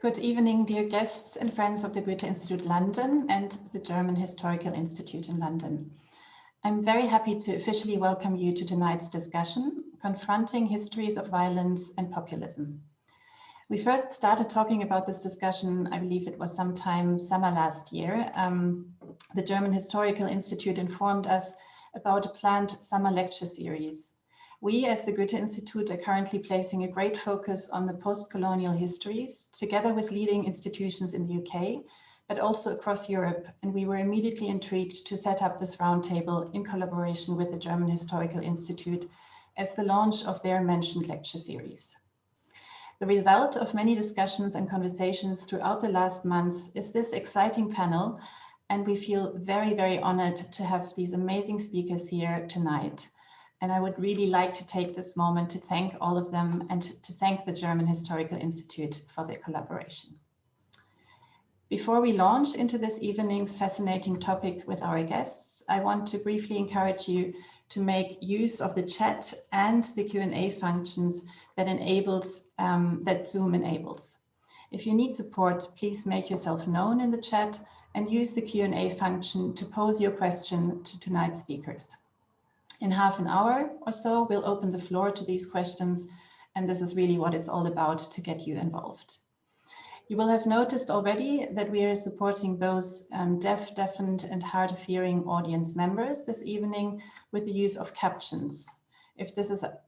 Good evening, dear guests and friends of the Goethe Institute London and the German Historical Institute in London. I'm very happy to officially welcome you to tonight's discussion, Confronting Histories of Violence and Populism. We first started talking about this discussion, I believe it was sometime summer last year. The German Historical Institute informed us about a planned summer lecture series. We, as the Goethe Institute, are currently placing a great focus on the post-colonial histories, together with leading institutions in the UK, but also across Europe. And we were immediately intrigued to set up this roundtable in collaboration with the German Historical Institute as the launch of their mentioned lecture series. The result of many discussions and conversations throughout the last months is this exciting panel, and we feel very, very honored to have these amazing speakers here tonight. And I would really like to take this moment to thank all of them and to thank the German Historical Institute for their collaboration. Before we launch into this evening's fascinating topic with our guests, I want to briefly encourage you to make use of the chat and the Q&A functions that Zoom enables. If you need support, please make yourself known in the chat and use the Q&A function to pose your question to tonight's speakers. In half an hour or so, we'll open the floor to these questions, and this is really what it's all about, to get you involved. You will have noticed already that we are supporting those deaf, deafened, and hard of hearing audience members this evening with the use of captions. If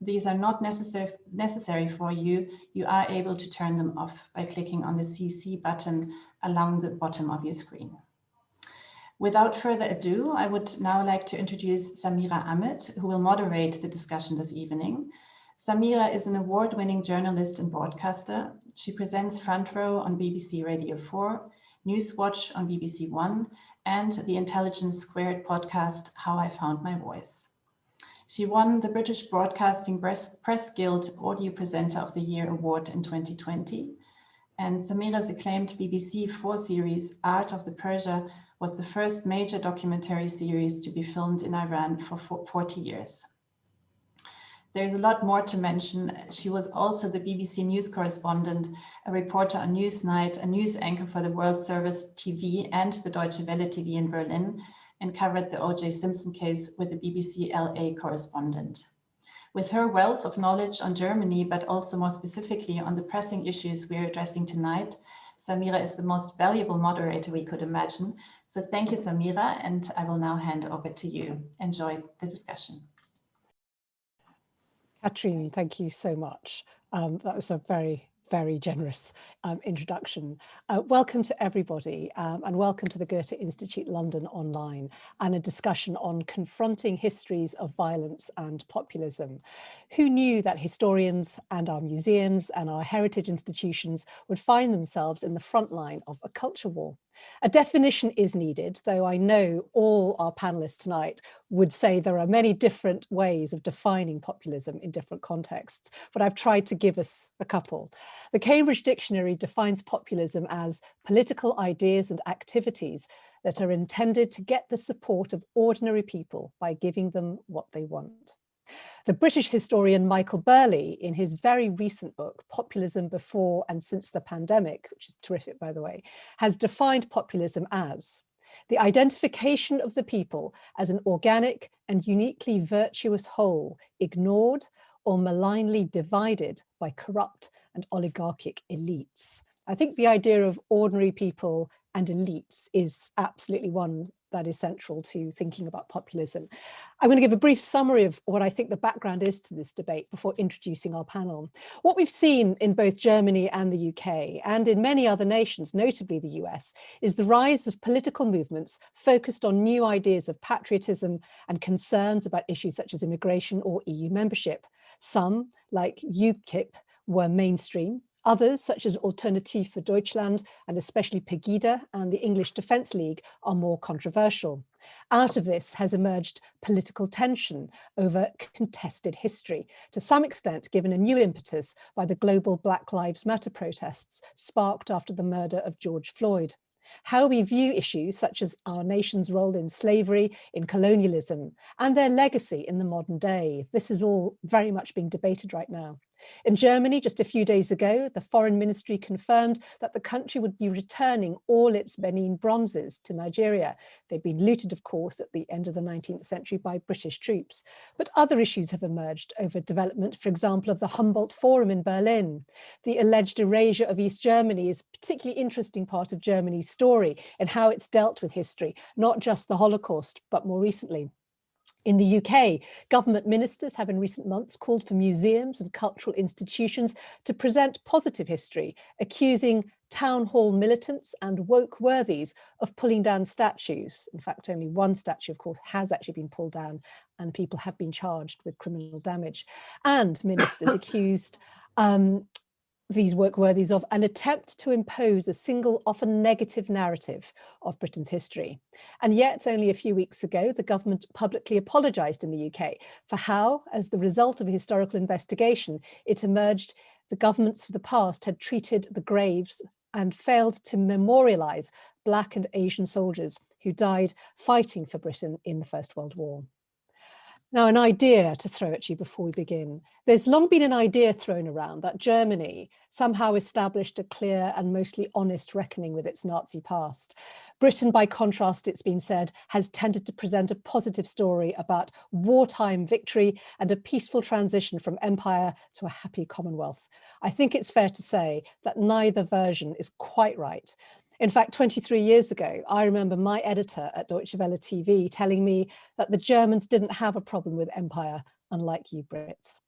these are not necessary for you, you are able to turn them off by clicking on the CC button along the bottom of your screen. Without further ado, I would now like to introduce Samira Ahmed, who will moderate the discussion this evening. Samira is an award-winning journalist and broadcaster. She presents Front Row on BBC Radio 4, Newswatch on BBC One, and the Intelligence Squared podcast, How I Found My Voice. She won the British Broadcasting Press Guild Audio Presenter of the Year Award in 2020. And Samira's acclaimed BBC 4 series, Art of the Persia, was the first major documentary series to be filmed in Iran for 40 years. There's a lot more to mention. She was also the BBC News correspondent, a reporter on Newsnight, a news anchor for the World Service TV and the Deutsche Welle TV in Berlin, and covered the O.J. Simpson case with the BBC LA correspondent. With her wealth of knowledge on Germany, but also more specifically on the pressing issues we're addressing tonight, Samira is the most valuable moderator we could imagine. So thank you, Samira, and I will now hand over to you. Enjoy the discussion. Katrine, thank you so much. That was a very, very generous introduction. Welcome to everybody and welcome to the Goethe Institute London online and a discussion on confronting histories of violence and populism. Who knew that historians and our museums and our heritage institutions would find themselves in the front line of a culture war? A definition is needed, though I know all our panelists tonight would say there are many different ways of defining populism in different contexts, but I've tried to give us a couple. The Cambridge Dictionary defines populism as political ideas and activities that are intended to get the support of ordinary people by giving them what they want. The British historian Michael Burley, in his very recent book, Populism Before and Since the Pandemic, which is terrific, by the way, has defined populism as the identification of the people as an organic and uniquely virtuous whole, ignored or malignly divided by corrupt and oligarchic elites. I think the idea of ordinary people and elites is absolutely one that is central to thinking about populism. I'm going to give a brief summary of what I think the background is to this debate before introducing our panel. What we've seen in both Germany and the UK and in many other nations, notably the US, is the rise of political movements focused on new ideas of patriotism and concerns about issues such as immigration or EU membership. Some, like UKIP, were mainstream. Others, such as Alternative für Deutschland and especially Pegida and the English Defence League, are more controversial. Out of this has emerged political tension over contested history, to some extent given a new impetus by the global Black Lives Matter protests sparked after the murder of George Floyd. How we view issues such as our nation's role in slavery, in colonialism, and their legacy in the modern day. This is all very much being debated right now. In Germany, just a few days ago, the Foreign Ministry confirmed that the country would be returning all its Benin Bronzes to Nigeria. They'd been looted, of course, at the end of the 19th century by British troops. But other issues have emerged over development, for example, of the Humboldt Forum in Berlin. The alleged erasure of East Germany is a particularly interesting part of Germany's story and how it's dealt with history, not just the Holocaust, but more recently. In the UK, government ministers have in recent months called for museums and cultural institutions to present positive history, accusing town hall militants and woke worthies of pulling down statues. In fact, only one statue, of course, has actually been pulled down and people have been charged with criminal damage. And ministers accused these workworthies of an attempt to impose a single, often negative narrative of Britain's history. And yet, only a few weeks ago, the government publicly apologised in the UK for how, as the result of a historical investigation, it emerged the governments of the past had treated the graves and failed to memorialise Black and Asian soldiers who died fighting for Britain in the First World War. Now, an idea to throw at you before we begin. There's long been an idea thrown around that Germany somehow established a clear and mostly honest reckoning with its Nazi past. Britain, by contrast, it's been said, has tended to present a positive story about wartime victory and a peaceful transition from empire to a happy Commonwealth. I think it's fair to say that neither version is quite right. In fact, 23 years ago, I remember my editor at Deutsche Welle TV telling me that the Germans didn't have a problem with empire, unlike you Brits.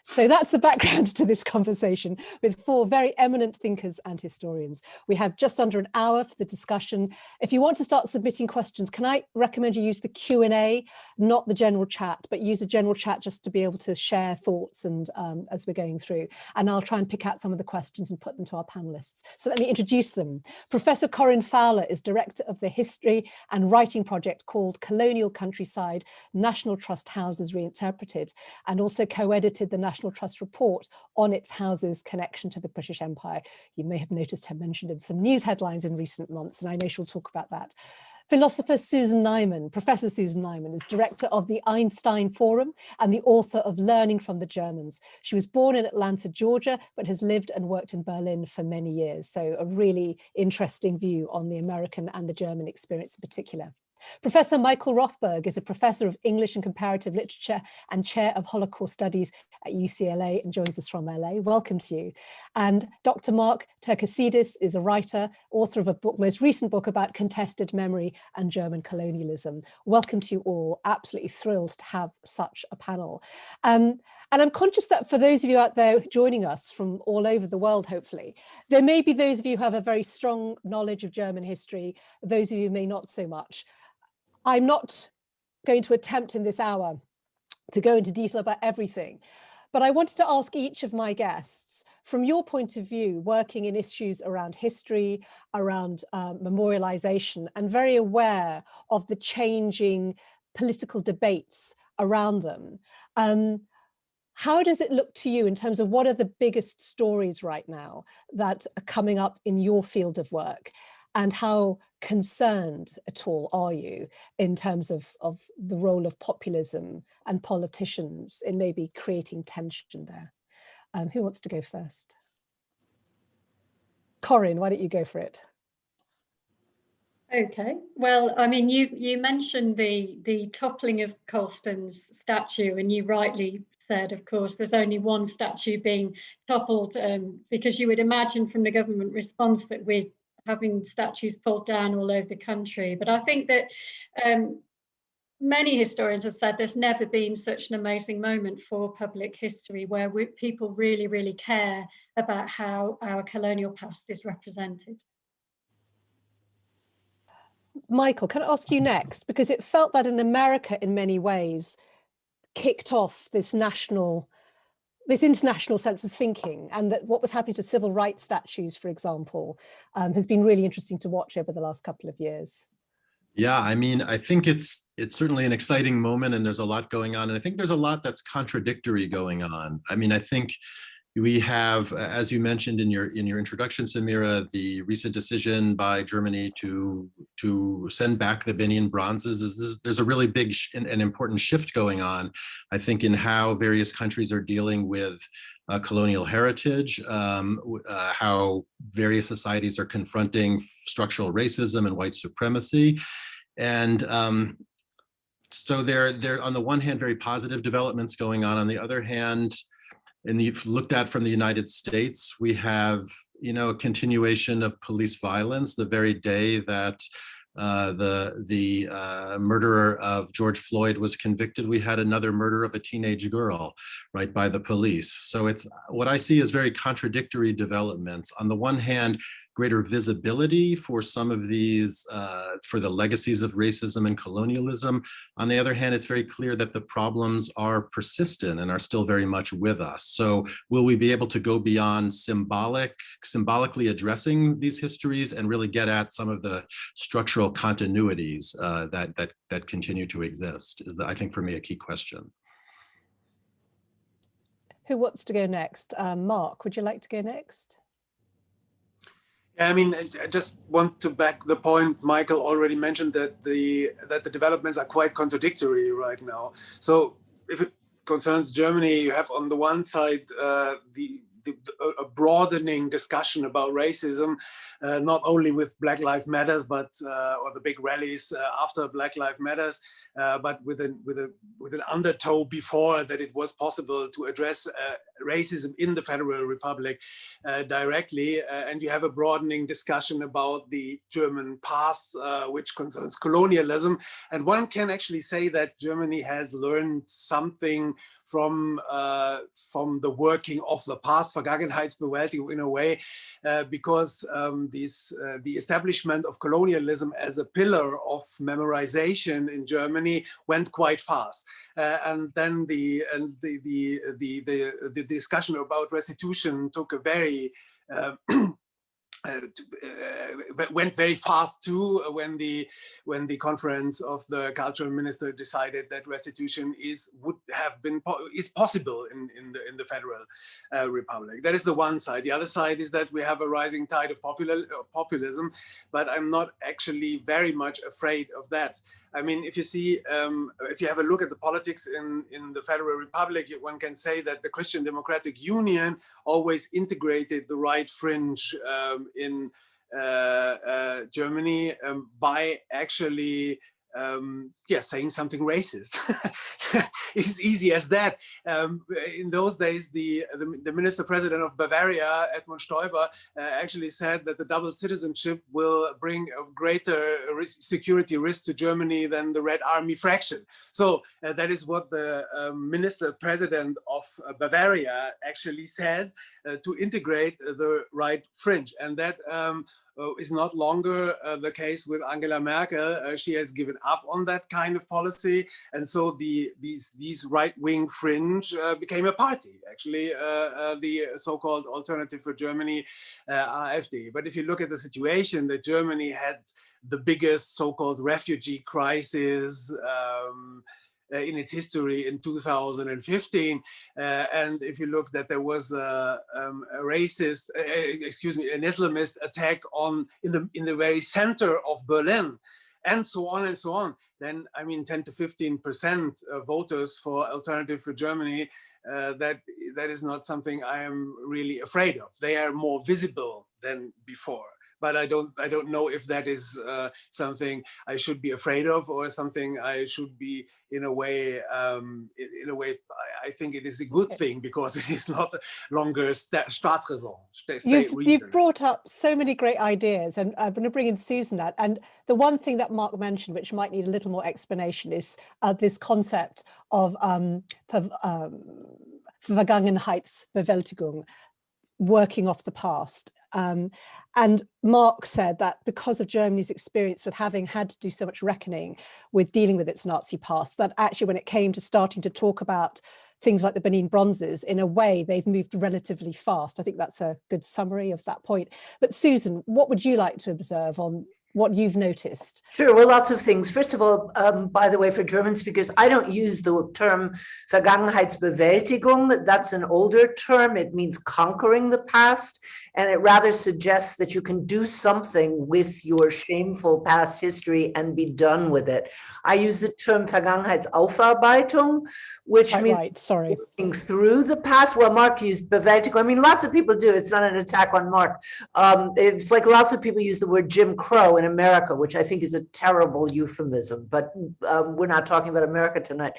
So that's the background to this conversation with four very eminent thinkers and historians. We have just under an hour for the discussion. If you want to start submitting questions, can I recommend you use the Q&A, not the general chat, but use the general chat just to be able to share thoughts and as we're going through. And I'll try and pick out some of the questions and put them to our panelists. So let me introduce them. Professor Coryn Fowler is director of the history and writing project called Colonial Countryside, National Trust Houses Reinterpreted, and also co-edited the National Trust report on its houses' connection to the British Empire. You may have noticed her mentioned in some news headlines in recent months, and I know she'll talk about that. Philosopher Susan Nyman, Professor Susan Nyman, is director of the Einstein Forum and the author of Learning from the Germans. She was born in Atlanta, Georgia, but has lived and worked in Berlin for many years. So a really interesting view on the American and the German experience in particular. Professor Michael Rothberg is a professor of English and comparative literature and chair of Holocaust studies at UCLA and joins us from LA. Welcome to you. And Dr. Mark Terkesidis is a writer, author of a book, most recent book about contested memory and German colonialism. Welcome to you all. Absolutely thrilled to have such a panel. And I'm conscious that for those of you out there joining us from all over the world, hopefully, there may be those of you who have a very strong knowledge of German history, those of you who may not so much. I'm not going to attempt in this hour to go into detail about everything, but I wanted to ask each of my guests, from your point of view, working in issues around history, around memorialization, and very aware of the changing political debates around them, how does it look to you in terms of what are the biggest stories right now that are coming up in your field of work? And how concerned at all are you in terms of the role of populism and politicians in maybe creating tension there? Who wants to go first? Coryn, why don't you go for it? Okay, well, I mean, you mentioned the toppling of Colston's statue, and you rightly said, of course, there's only one statue being toppled, because you would imagine from the government response that we're having statues pulled down all over the country. But I think that many historians have said there's never been such an amazing moment for public history where people really, really care about how our colonial past is represented. Michael, can I ask you next? Because it felt that in America, in many ways, kicked off this international sense of thinking, and that what was happening to civil rights statues, for example, has been really interesting to watch over the last couple of years. Yeah, I mean, I think it's certainly an exciting moment, and there's a lot going on, and I think there's a lot that's contradictory going on. I mean, I think We have, as you mentioned in your introduction, Samira, the recent decision by Germany to send back the Benin Bronzes. There's a really big and important shift going on, I think, in how various countries are dealing with colonial heritage, how various societies are confronting structural racism and white supremacy. And so there, on the one hand, very positive developments going on the other hand, and you've looked at from the United States, we have, a continuation of police violence. The very day that the murderer of George Floyd was convicted, we had another murder of a teenage girl, right, by the police. So it's what I see as very contradictory developments. On the one hand, greater visibility for some of these, for the legacies of racism and colonialism. On the other hand, it's very clear that the problems are persistent and are still very much with us. So will we be able to go beyond symbolically addressing these histories and really get at some of the structural continuities that continue to exist? Is, I think, for me, a key question. Who wants to go next? Mark, would you like to go next? I mean, I just want to back the point Michael already mentioned, that the developments are quite contradictory right now. So if it concerns Germany, you have on the one side a broadening discussion about racism, not only with Black Lives Matters, but or the big rallies after Black Lives Matters, but with an undertow before that it was possible to address racism in the Federal Republic directly. And you have a broadening discussion about the German past, which concerns colonialism. And one can actually say that Germany has learned something from the working of the past, Vergangenheitsbewältigung, in a way, because the establishment of colonialism as a pillar of memorization in Germany went quite fast, and then the discussion about restitution took a very went very fast too, when the conference of the cultural minister decided that restitution is possible in the Federal Republic. That is the one side. The other side is that we have a rising tide of populism, but I'm not actually very much afraid of that. I mean, if you see, if you have a look at the politics in the Federal Republic, one can say that the Christian Democratic Union always integrated the right fringe in Germany by actually saying something racist. It's easy as that. In those days, the minister president of Bavaria, Edmund Stoiber, actually said that the double citizenship will bring a greater security risk to Germany than the Red Army fraction. So that is what the minister president of Bavaria actually said, to integrate the right fringe. And that is not longer the case with Angela Merkel. She has given up on that kind of policy, and so these right-wing fringe became a party. Actually, the so-called Alternative for Germany, AfD. But if you look at the situation, that Germany had the biggest so-called refugee crisis in its history in 2015, and if you look that there was a racist, an Islamist attack in the very center of Berlin, and so on, then I mean 10 to 15% voters for Alternative for Germany. That is not something I am really afraid of. They are more visible than before. But I don't know if that is something I should be afraid of, or something I should be in a way. I think it is a good thing, because it is not longer Staatsräson. You've brought up so many great ideas, and I'm going to bring in Susan. And the one thing that Mark mentioned, which might need a little more explanation, is this concept of Vergangenheitsbewältigung, working off the past. And Mark said that because of Germany's experience with having had to do so much reckoning with dealing with its Nazi past, that actually when it came to starting to talk about things like the Benin Bronzes, in a way, they've moved relatively fast. I think that's a good summary of that point. But Susan, what would you like to observe on what you've noticed. Sure, well, lots of things. First of all, by the way, for German speakers, I don't use the term Vergangenheitsbewältigung. That's an older term. It means conquering the past, and it rather suggests that you can do something with your shameful past history and be done with it. I use the term Vergangenheitsaufarbeitung, which means working through the past. Well, Mark used Bewältigung. I mean, lots of people do. It's not an attack on Mark. It's like lots of people use the word Jim Crow in America, which I think is a terrible euphemism, but we're not talking about America tonight.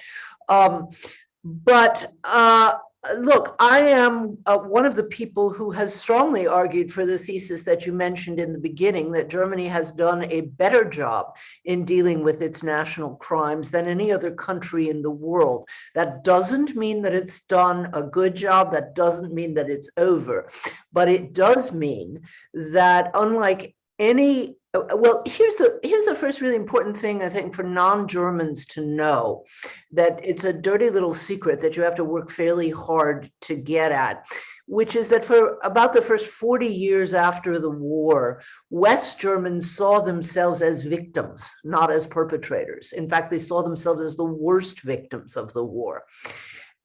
Look, I am one of the people who has strongly argued for the thesis that you mentioned in the beginning, that Germany has done a better job in dealing with its national crimes than any other country in the world. That doesn't mean that it's done a good job. That doesn't mean that it's over. But it does mean that unlike any, well, here's the first really important thing, I think, for non-Germans to know, that it's a dirty little secret that you have to work fairly hard to get at, which is that for about the first 40 years after the war, West Germans saw themselves as victims, not as perpetrators. In fact, they saw themselves as the worst victims of the war.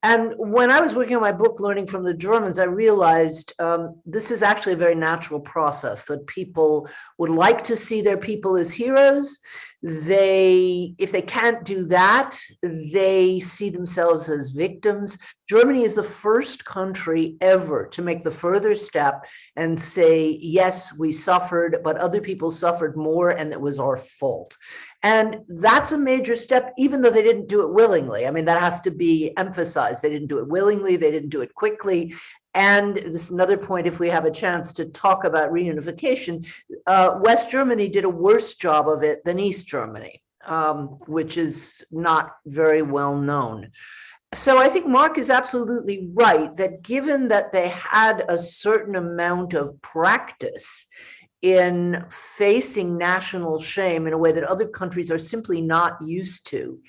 And when I was working on my book, Learning from the Germans, I realized this is actually a very natural process, that people would like to see their people as heroes. If they can't do that, they see themselves as victims. Germany is the first country ever to make the further step and say, yes, we suffered, but other people suffered more, and it was our fault. And that's a major step, even though they didn't do it willingly. I mean, that has to be emphasized. They didn't do it willingly. They didn't do it quickly. And this is another point, if we have a chance to talk about reunification, West Germany did a worse job of it than East Germany, which is not very well known. So I think Mark is absolutely right that given that they had a certain amount of practice in facing national shame in a way that other countries are simply not used to,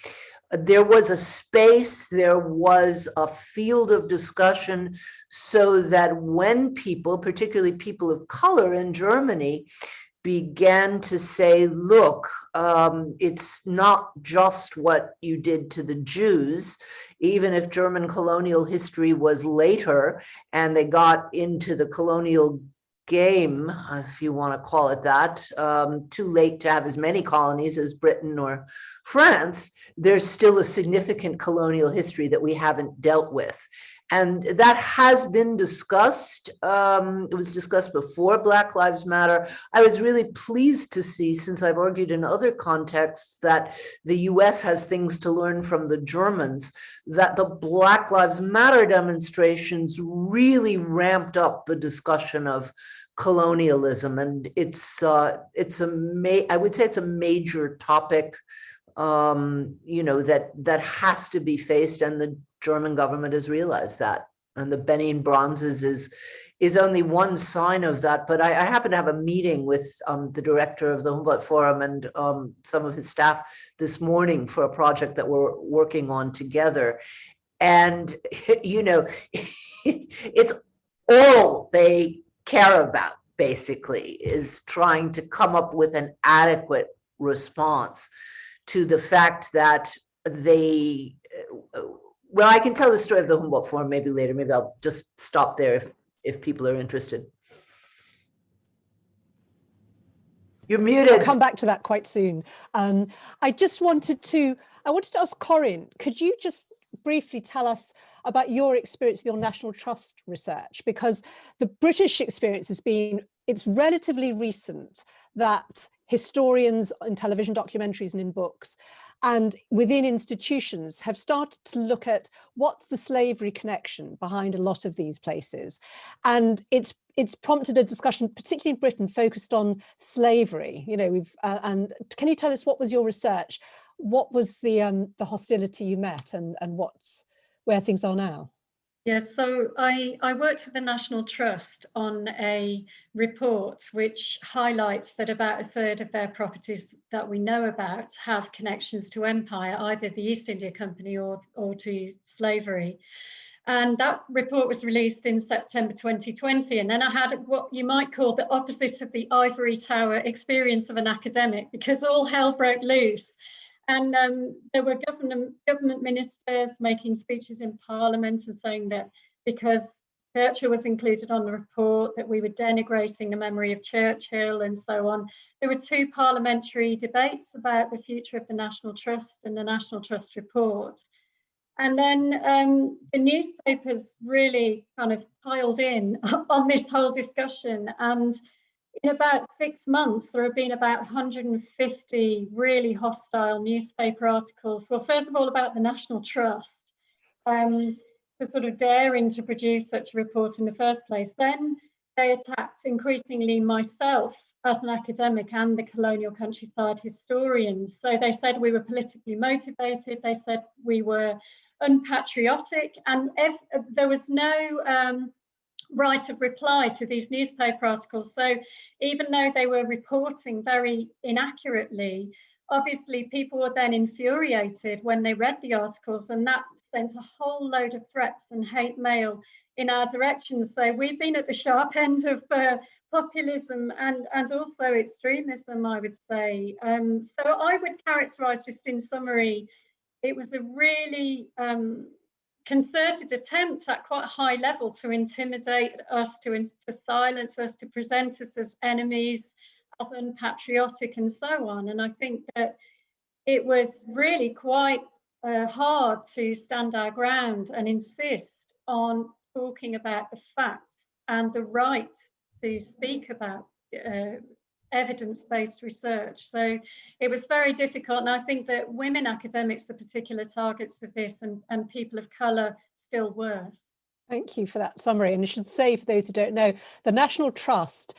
there was a space, there was a field of discussion, so that when people, particularly people of color in Germany, began to say, look, it's not just what you did to the Jews, even if German colonial history was later and they got into the colonial game, if you want to call it that, too late to have as many colonies as Britain or France, there's still a significant colonial history that we haven't dealt with. And that has been discussed. It was discussed before Black Lives Matter. I was really pleased to see, since I've argued in other contexts, that the US has things to learn from the Germans, that the Black Lives Matter demonstrations really ramped up the discussion of colonialism. And I would say it's a major topic, that has to be faced, and the German government has realized that. And the Benin Bronzes is only one sign of that. But I happen to have a meeting with the director of the Humboldt Forum and some of his staff this morning for a project that we're working on together. And, it's all they care about, basically, is trying to come up with an adequate response to the fact that well, I can tell the story of the Humboldt Forum maybe later. Maybe I'll just stop there if people are interested. You're muted. I'll come back to that quite soon. I wanted to ask Coryn, could you just briefly tell us about your experience with your national trust research? Because the British experience it's relatively recent that historians in television documentaries and in books and within institutions have started to look at what's the slavery connection behind a lot of these places. And it's prompted a discussion, particularly in Britain, focused on slavery. And can you tell us, what was your research? What was the hostility you met, and where things are now? Yes, so I worked with the National Trust on a report which highlights that about a third of their properties that we know about have connections to empire, either the East India Company or to slavery. And that report was released in September 2020. And then I had what you might call the opposite of the ivory tower experience of an academic, because all hell broke loose. And there were government ministers making speeches in Parliament and saying that because Churchill was included on the report, that we were denigrating the memory of Churchill and so on. There were 2 parliamentary debates about the future of the National Trust and the National Trust report. And then the newspapers really kind of piled in on this whole discussion. And in about 6 months, there have been about 150 really hostile newspaper articles. Well, first of all, about the National Trust, for sort of daring to produce such a report in the first place. Then they attacked increasingly myself as an academic and the colonial countryside historians. So they said we were politically motivated. They said we were unpatriotic, and there was no right of reply to these newspaper articles. So even though they were reporting very inaccurately, obviously people were then infuriated when they read the articles, and that sent a whole load of threats and hate mail in our direction. So we've been at the sharp end of populism and also extremism, I would say. So I would characterize, just in summary, it was a really concerted attempt at quite a high level to intimidate us, to silence us, to present us as enemies, as unpatriotic and so on. And I think that it was really quite hard to stand our ground and insist on talking about the facts and the right to speak about evidence-based research. So it was very difficult, and I think that women academics are particular targets of this, and people of colour still worse. Thank you for that summary. And I should say, for those who don't know, the National Trust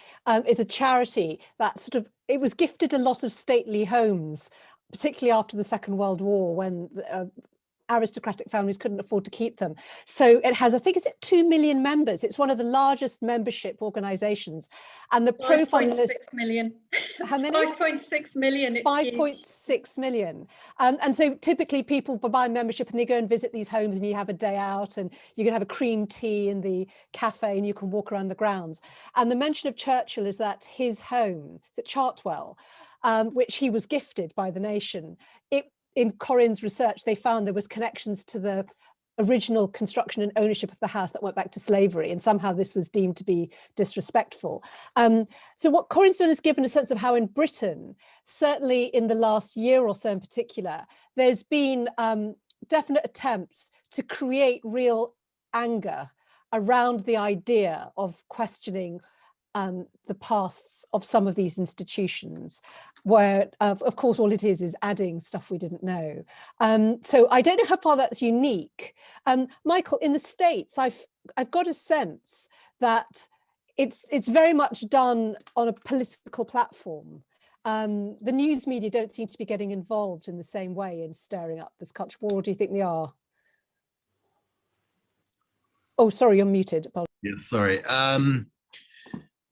is a charity that it was gifted a lot of stately homes, particularly after the Second World War, when aristocratic families couldn't afford to keep them. So it has, I think, is it 2 million members? It's one of the largest membership organisations. And the profile is 5.6 million. How many? 5.6 million. 5.6 million. And so typically people buy membership and they go and visit these homes, and you have a day out and you can have a cream tea in the cafe and you can walk around the grounds. And the mention of Churchill is that his home, is it Chartwell, which he was gifted by the nation, in Coryn's research, they found there was connections to the original construction and ownership of the house that went back to slavery, and somehow this was deemed to be disrespectful. So what Coryn's done is given a sense of how in Britain, certainly in the last year or so in particular, there's been definite attempts to create real anger around the idea of questioning the pasts of some of these institutions, where of course all it is adding stuff we didn't know. So I don't know how far that's unique. Michael, in the States, I've got a sense that it's very much done on a political platform. The news media don't seem to be getting involved in the same way in stirring up this culture war, or do you think they are? Oh, sorry, you're muted. Yeah, sorry.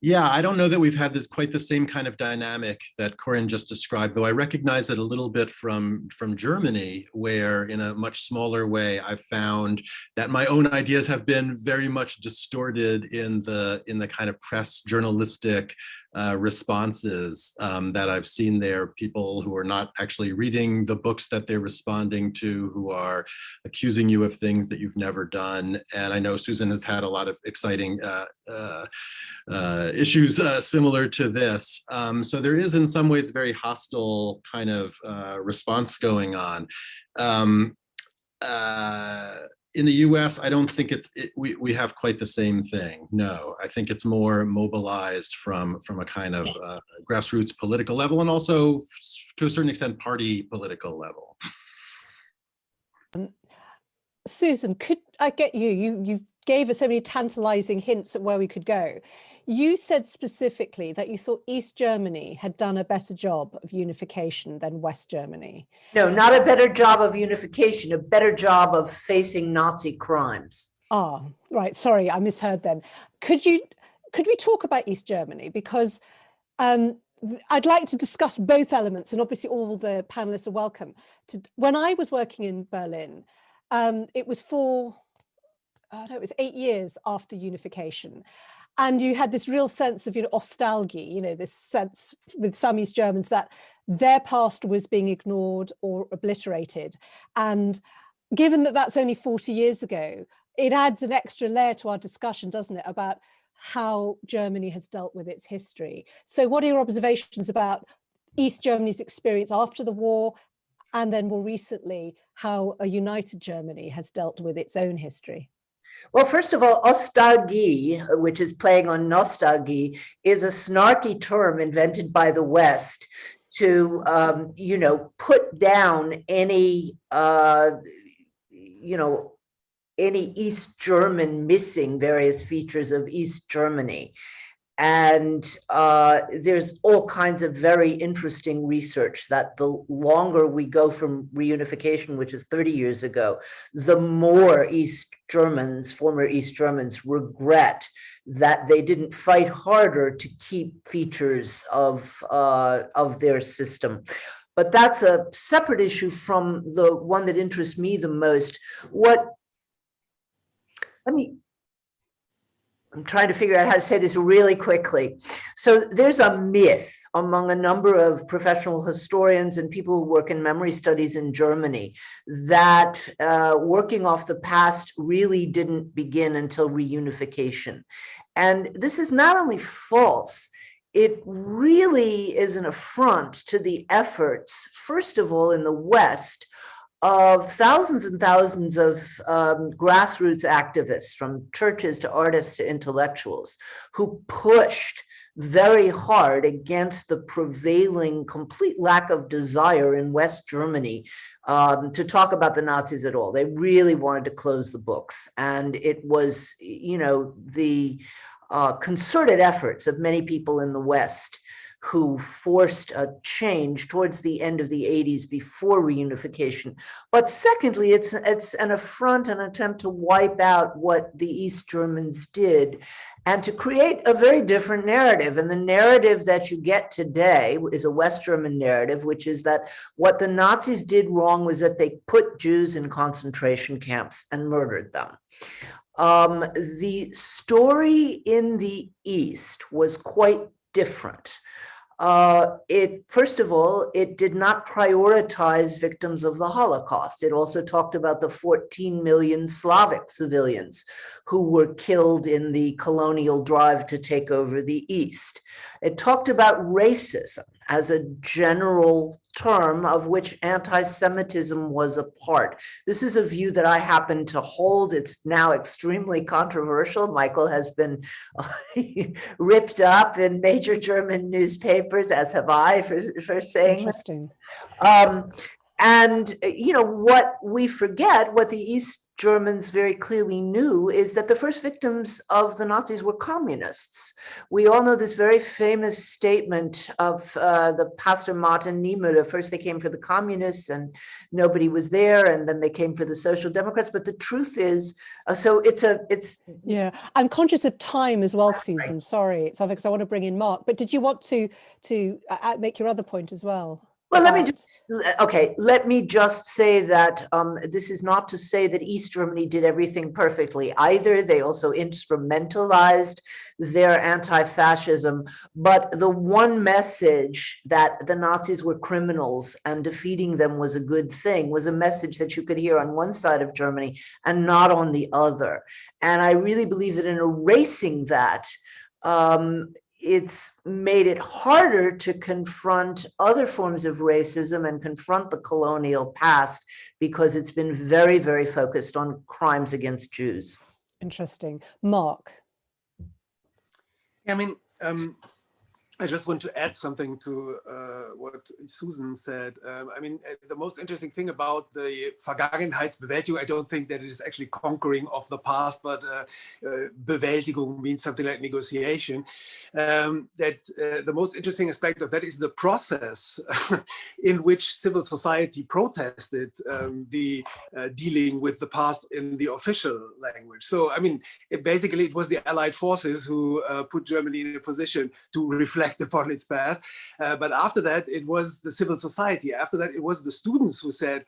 Yeah, I don't know that we've had quite the same kind of dynamic that Coryn just described, though I recognize it a little bit from Germany, where in a much smaller way, I've found that my own ideas have been very much distorted in the kind of press journalistic responses that I've seen there. People who are not actually reading the books that they're responding to, who are accusing you of things that you've never done. And I know Susan has had a lot of exciting issues similar to this. So there is in some ways very hostile kind of response going on. In the US, I don't think we have quite the same thing. No, I think it's more mobilized from a kind of grassroots political level, and also to a certain extent party political level. Susan, could I get you gave us so many tantalizing hints at where we could go. You said specifically that you thought East Germany had done a better job of unification than West Germany. No, not a better job of unification, a better job of facing Nazi crimes. Ah, right. Sorry, I misheard then. Could we talk about East Germany? Because I'd like to discuss both elements, and obviously all the panelists are welcome. When I was working in Berlin, it was for no, it was 8 years after unification. And you had this real sense of, nostalgia, this sense with some East Germans that their past was being ignored or obliterated. And given that that's only 40 years ago, it adds an extra layer to our discussion, doesn't it, about how Germany has dealt with its history. So what are your observations about East Germany's experience after the war, and then more recently, how a united Germany has dealt with its own history? Well, first of all, ostalgie, which is playing on nostalgie, is a snarky term invented by the West to, put down any, any East German missing various features of East Germany. And there's all kinds of very interesting research that the longer we go from reunification, which is 30 years ago, the more former East Germans regret that they didn't fight harder to keep features of their system. But that's a separate issue from the one that interests me the most. I'm trying to figure out how to say this really quickly. So there's a myth among a number of professional historians and people who work in memory studies in Germany that working off the past really didn't begin until reunification. And this is not only false, it really is an affront to the efforts, first of all, in the West, of thousands and thousands of grassroots activists, from churches to artists to intellectuals, who pushed very hard against the prevailing complete lack of desire in West Germany to talk about the Nazis at all. They really wanted to close the books. And it was, the concerted efforts of many people in the West who forced a change towards the end of the 80s before reunification. But secondly, it's an affront, an attempt to wipe out what the East Germans did and to create a very different narrative. And the narrative that you get today is a West German narrative, which is that what the Nazis did wrong was that they put Jews in concentration camps and murdered them. The story in the East was quite different. First of all, it did not prioritize victims of the Holocaust. It also talked about the 14 million Slavic civilians who were killed in the colonial drive to take over the East. It talked about racism as a general term of which anti-Semitism was a part. This is a view that I happen to hold. It's now extremely controversial. Michael has been ripped up in major German newspapers, as have I, for saying interesting. And, what we forget, what the East Germans very clearly knew, is that the first victims of the Nazis were communists. We all know this very famous statement of the pastor Martin Niemöller. First they came for the communists and nobody was there, and then they came for the social democrats. But the truth is, Yeah, I'm conscious of time as well, Susan. Sorry, it's because I want to bring in Mark. But did you want to make your other point as well? Well, let me just say that this is not to say that East Germany did everything perfectly either. They also instrumentalized their anti-fascism. But the one message that the Nazis were criminals and defeating them was a good thing was a message that you could hear on one side of Germany and not on the other. And I really believe that in erasing that, it's made it harder to confront other forms of racism and confront the colonial past because it's been very, very focused on crimes against Jews. Interesting. Mark. I mean, I just want to add something to what Susan said. I mean, the most interesting thing about the Vergangenheitsbewältigung, I don't think that it is actually conquering of the past, but Bewältigung means something like negotiation. The most interesting aspect of that is the process in which civil society protested the dealing with the past in the official language. So, I mean, it was the Allied forces who put Germany in a position to reflect upon its past. But after that, it was the civil society. After that, it was the students who said,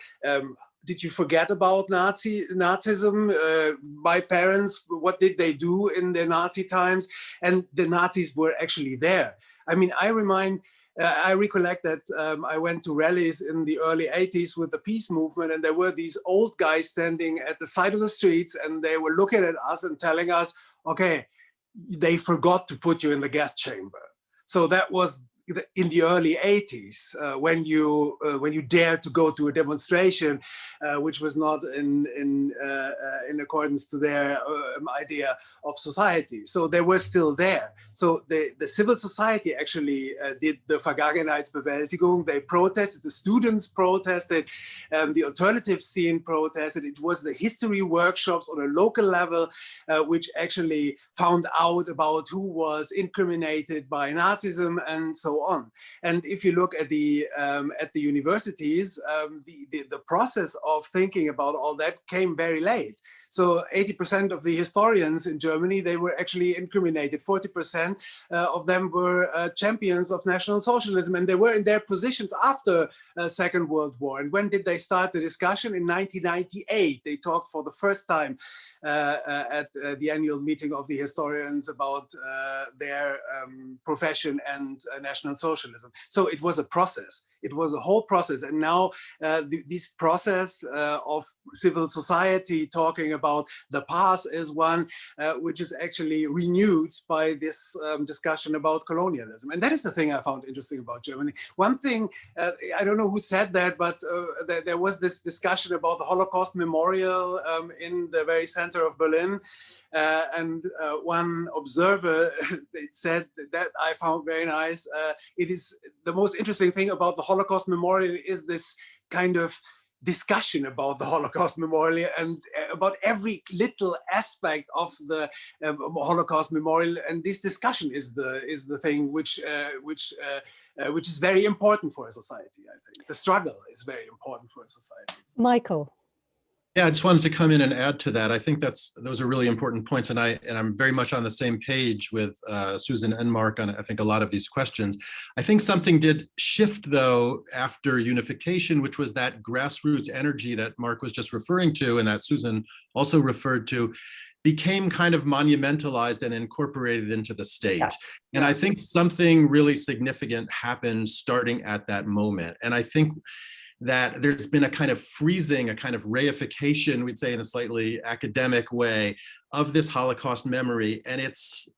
did you forget about Nazism? My parents, what did they do in the Nazi times? And the Nazis were actually there. I mean, I recollect that I went to rallies in the early 80s with the peace movement, and there were these old guys standing at the side of the streets, and they were looking at us and telling us, okay, they forgot to put you in the gas chamber. So that was in the early 80s, when you dared to go to a demonstration, which was not in accordance to their idea of society. So they were still there. So the civil society actually did the Vergangenheitsbewältigung. They protested, the students protested, the alternative scene protested. It was the history workshops on a local level, which actually found out about who was incriminated by Nazism and so on. And if you look at the universities, the process of thinking about all that came very late. So 80% of the historians in Germany, they were actually incriminated. 40% of them were champions of National Socialism, and they were in their positions after Second World War. And when did they start the discussion? In 1998, they talked for the first time at the annual meeting of the historians about their profession and National Socialism. So it was a process. It was a whole process. And now this process of civil society talking about the past is one which is actually renewed by this discussion about colonialism. And that is the thing I found interesting about Germany. One thing, I don't know who said that, but there was this discussion about the Holocaust Memorial in the very center of Berlin. And one observer said that I found very nice. It is the most interesting thing about the Holocaust Memorial is this kind of discussion about the Holocaust Memorial and about every little aspect of the Holocaust Memorial. And this discussion is the thing which is very important for a society. I think the struggle is very important for a society. Michael. Yeah, I just wanted to come in and add to that. I think those are really important points, and I'm very much on the same page with Susan and Mark on I think a lot of these questions. I think something did shift though after unification, which was that grassroots energy that Mark was just referring to, and that Susan also referred to, became kind of monumentalized and incorporated into the state. Yeah. And I think something really significant happened starting at that moment. And I think that there's been a kind of freezing, a kind of reification, we'd say in a slightly academic way, of this Holocaust memory. And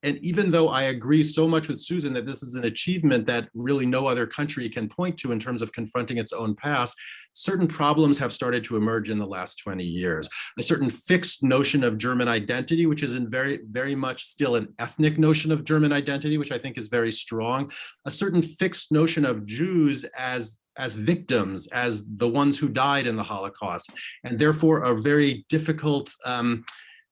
even though I agree so much with Susan that this is an achievement that really no other country can point to in terms of confronting its own past, certain problems have started to emerge in the last 20 years. A certain fixed notion of German identity, which is in very, very much still an ethnic notion of German identity, which I think is very strong. A certain fixed notion of Jews as victims, as the ones who died in the Holocaust, and therefore are very difficult.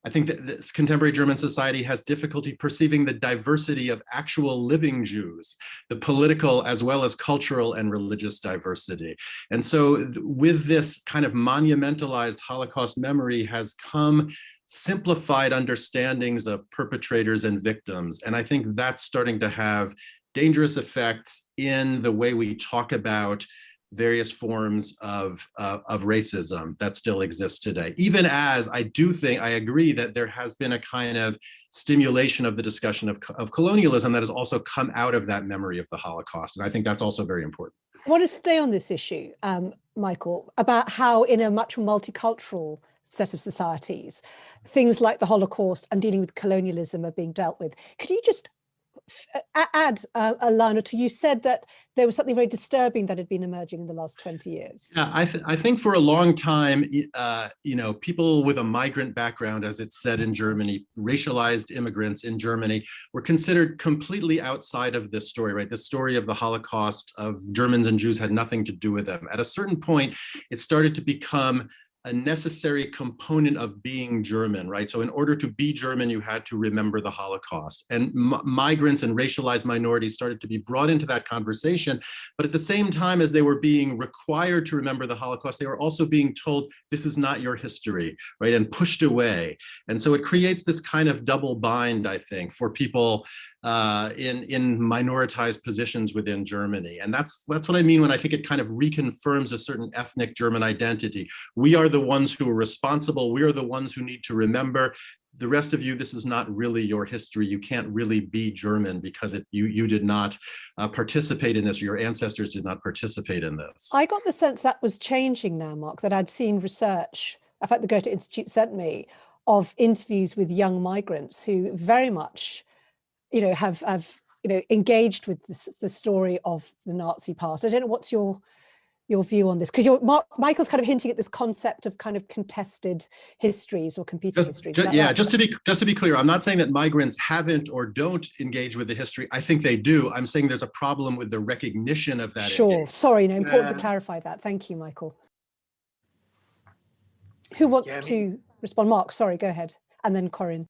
I think that this contemporary German society has difficulty perceiving the diversity of actual living Jews, the political as well as cultural and religious diversity. And so with this kind of monumentalized Holocaust memory has come simplified understandings of perpetrators and victims. And I think that's starting to have dangerous effects in the way we talk about various forms of racism that still exist today. Even as I agree that there has been a kind of stimulation of the discussion of colonialism that has also come out of that memory of the Holocaust. And I think that's also very important. I want to stay on this issue, Michael, about how in a much multicultural set of societies, things like the Holocaust and dealing with colonialism are being dealt with. Could you just add a line or two? You said that there was something very disturbing that had been emerging in the last 20 years. Yeah, I think for a long time, people with a migrant background, as it's said in Germany, racialized immigrants in Germany, were considered completely outside of this story, right? The story of the Holocaust of Germans and Jews had nothing to do with them. At a certain point, it started to become a necessary component of being German, right? So in order to be German, you had to remember the Holocaust. And migrants and racialized minorities started to be brought into that conversation. But at the same time as they were being required to remember the Holocaust, they were also being told, this is not your history, right? And pushed away. And so it creates this kind of double bind, I think, for people in minoritized positions within Germany. And that's what I mean when I think it kind of reconfirms a certain ethnic German identity. We are the ones who are responsible. We are the ones who need to remember. The rest of you, this is not really your history. You can't really be German because you did not participate in this, or your ancestors did not participate in this. I got the sense that was changing now, Mark, that I'd seen research, in fact, the Goethe Institute sent me, of interviews with young migrants who very much, have engaged with the story of the Nazi past. I don't know, what's your view on this? Because Michael's kind of hinting at this concept of kind of contested histories or competing histories. Yeah, right? just to be clear, I'm not saying that migrants haven't or don't engage with the history. I think they do. I'm saying there's a problem with the recognition of that. Sure. Engagement. Sorry, important to clarify that. Thank you, Michael. Who wants to respond? Mark, sorry, go ahead. And then Coryn.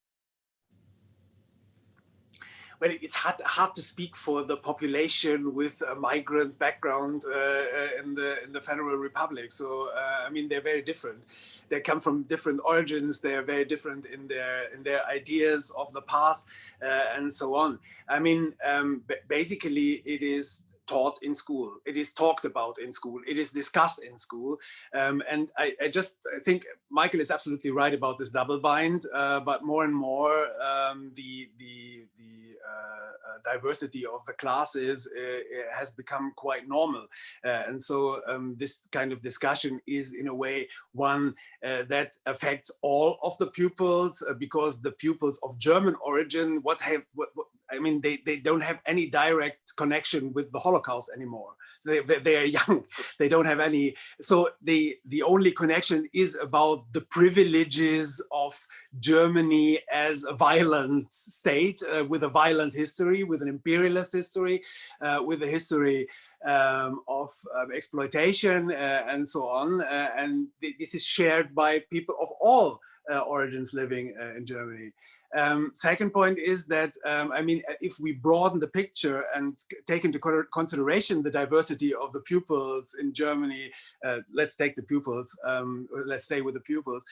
Well, it's hard to speak for the population with a migrant background in the Federal Republic. So I mean, they're very different. They come from different origins. They are very different in their ideas of the past and so on. I mean, basically, it is taught in school. It is talked about in school. It is discussed in school. And I just think Michael is absolutely right about this double bind, but more and more the diversity of the classes has become quite normal. And so this kind of discussion is in a way one that affects all of the pupils, because the pupils of German origin, I mean, they don't have any direct connection with the Holocaust anymore. They are young, they don't have any. So the only connection is about the privileges of Germany as a violent state, with a violent history, with an imperialist history, with a history of exploitation and so on. And this is shared by people of all origins living in Germany. Second point is that, I mean, if we broaden the picture and take into consideration the diversity of the pupils in Germany, let's take the pupils, let's stay with the pupils,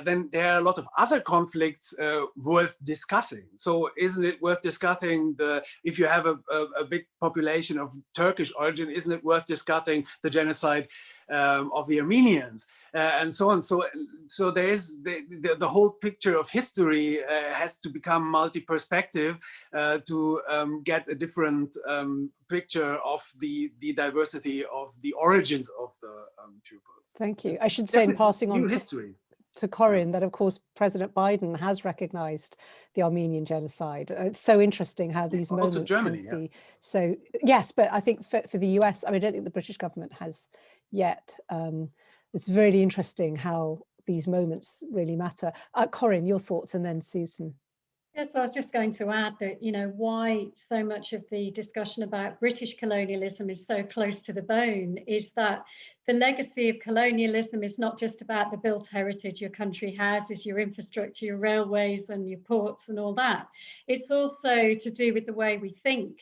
then there are a lot of other conflicts worth discussing. So isn't it worth discussing if you have a big population of Turkish origin, isn't it worth discussing the genocide of the Armenians and so on? So there is the whole picture of history has to become multi-perspective to get a different picture of the diversity of the origins of the pupils. Thank you. I should say, in passing on to Coryn, that of course President Biden has recognized the Armenian genocide. It's so interesting how these moments also Germany, can be so. Yes, but I think for the US, I mean, I don't think the British government has yet. It's really interesting how these moments really matter. Coryn, your thoughts, and then Susan. Yes, I was just going to add that, why so much of the discussion about British colonialism is so close to the bone is that the legacy of colonialism is not just about the built heritage your country has, is your infrastructure, your railways and your ports and all that. It's also to do with the way we think.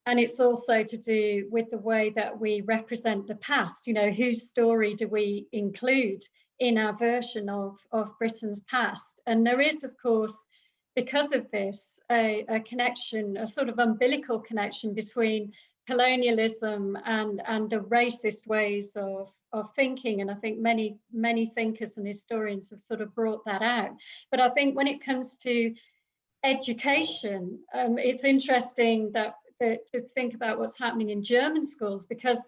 And it's also to do with the way that we represent the past. Whose story do we include in our version of Britain's past? And there is, of course, because of this, a connection, a sort of umbilical connection between colonialism and the racist ways of thinking. And I think many thinkers and historians have sort of brought that out. But I think when it comes to education, it's interesting to think about what's happening in German schools, because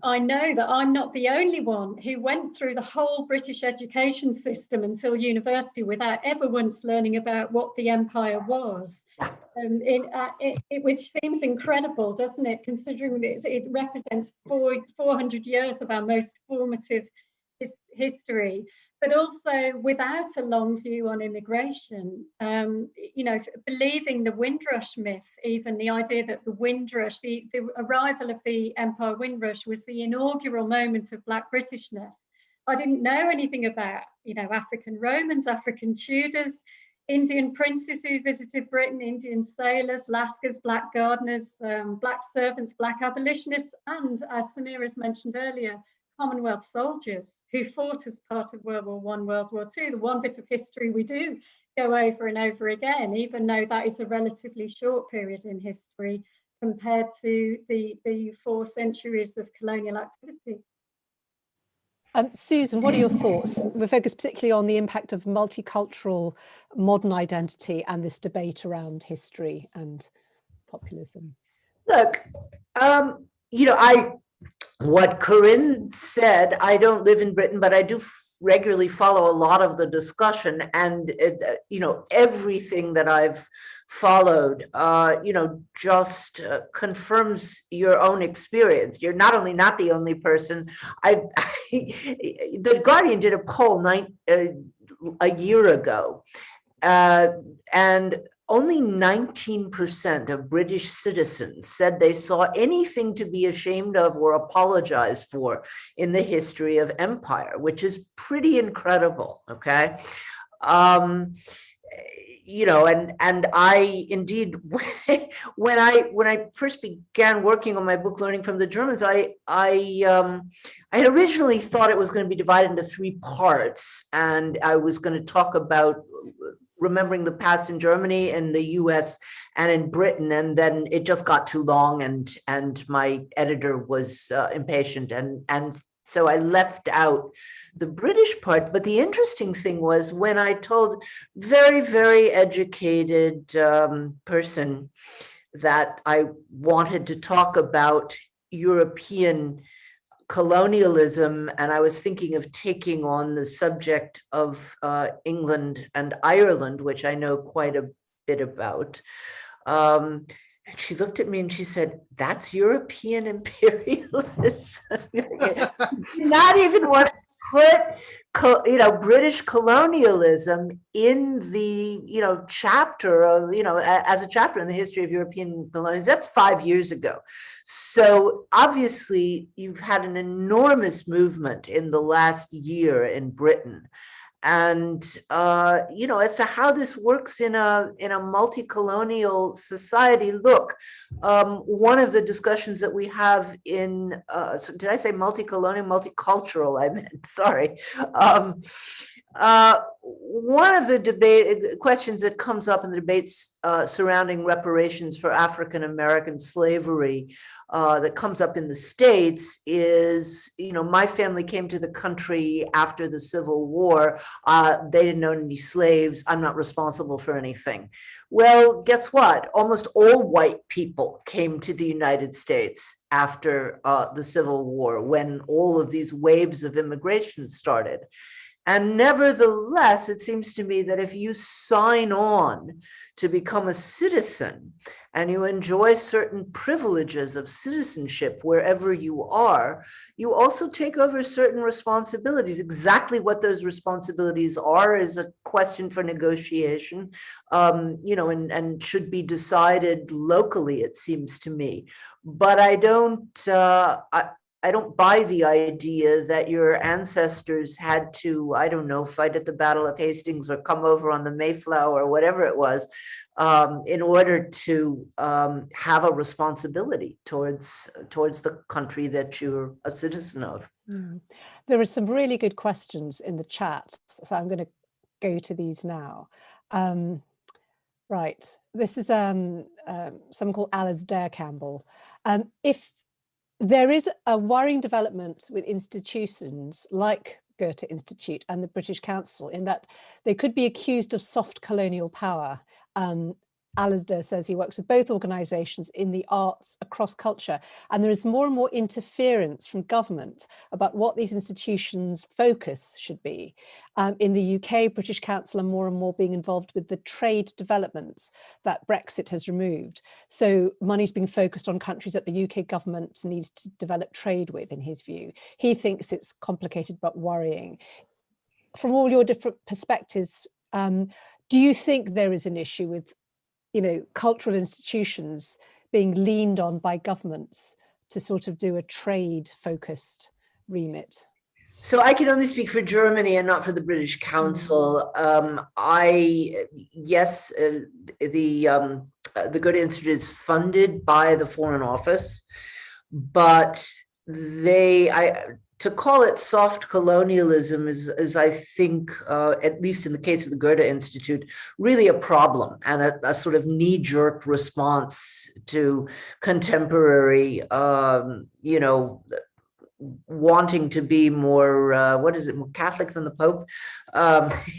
I know that I'm not the only one who went through the whole British education system until university without ever once learning about what the empire was. Which seems incredible, doesn't it, considering it represents 400 years of our most formative history. But also without a long view on immigration, believing the Windrush myth, even the idea that the Windrush, the arrival of the Empire Windrush was the inaugural moment of Black Britishness. I didn't know anything about, African Romans, African Tudors, Indian princes who visited Britain, Indian sailors, Lascars, black gardeners, black servants, black abolitionists, and, as Samira's mentioned earlier, Commonwealth soldiers who fought as part of World War I, World War II, the one bit of history we do go over and over again, even though that is a relatively short period in history compared to the 4 centuries of colonial activity. Susan, what are your thoughts? We're focused particularly on the impact of multicultural modern identity and this debate around history and populism. Look, what Coryn said, I don't live in Britain, but I do regularly follow a lot of the discussion, and everything that I've followed, just confirms your own experience. You're not the only person. The Guardian did a poll a year ago, and only 19% of British citizens said they saw anything to be ashamed of or apologize for in the history of empire, which is pretty incredible, okay? And I indeed, when I first began working on my book, Learning from the Germans, I had originally thought it was going to be divided into 3 parts, and I was going to talk about remembering the past in Germany, in the US, and in Britain, and then it just got too long, and my editor was impatient, and so I left out the British part. But the interesting thing was when I told very, very educated person that I wanted to talk about European colonialism, and I was thinking of taking on the subject of England and Ireland, which I know quite a bit about. And she looked at me and she said, "That's European imperialism." Not even want to put, British colonialism in the, chapter of, as a chapter in the history of European colonialism. That's 5 years ago. So obviously you've had an enormous movement in the last year in Britain. And, as to how this works in a multi-colonial society, look, one of the discussions that we have in, did I say multi-colonial, multicultural? I meant, sorry. One of the questions that comes up in the debates surrounding reparations for African-American slavery that comes up in the States is, my family came to the country after the Civil War. They didn't own any slaves. I'm not responsible for anything. Well, guess what? Almost all white people came to the United States after the Civil War, when all of these waves of immigration started. And nevertheless, it seems to me that if you sign on to become a citizen and you enjoy certain privileges of citizenship wherever you are, you also take over certain responsibilities. Exactly what those responsibilities are is a question for negotiation, and should be decided locally, it seems to me. But I don't buy the idea that your ancestors had to, I don't know, fight at the Battle of Hastings or come over on the Mayflower or whatever it was, in order to have a responsibility towards the country that you're a citizen of. There are some really good questions in the chat, so I'm going to go to these now. Right, this is someone called Alasdair Campbell. If there is a worrying development with institutions like Goethe Institute and the British Council in that they could be accused of soft colonial power. Alasdair says he works with both organisations in the arts across culture, and there is more and more interference from government about what these institutions' focus should be. In the UK, British Council are more and more being involved with the trade developments that Brexit has removed. So money's being focused on countries that the UK government needs to develop trade with, in his view. He thinks it's complicated but worrying. From all your different perspectives, do you think there is an issue with cultural institutions being leaned on by governments to sort of do a trade-focused remit? So I can only speak for Germany and not for the British Council. Yes, the Goethe Institute is funded by the Foreign Office, but to call it soft colonialism is I think, at least in the case of the Goethe Institute, really a problem and a sort of knee-jerk response to contemporary, wanting to be more, more Catholic than the Pope,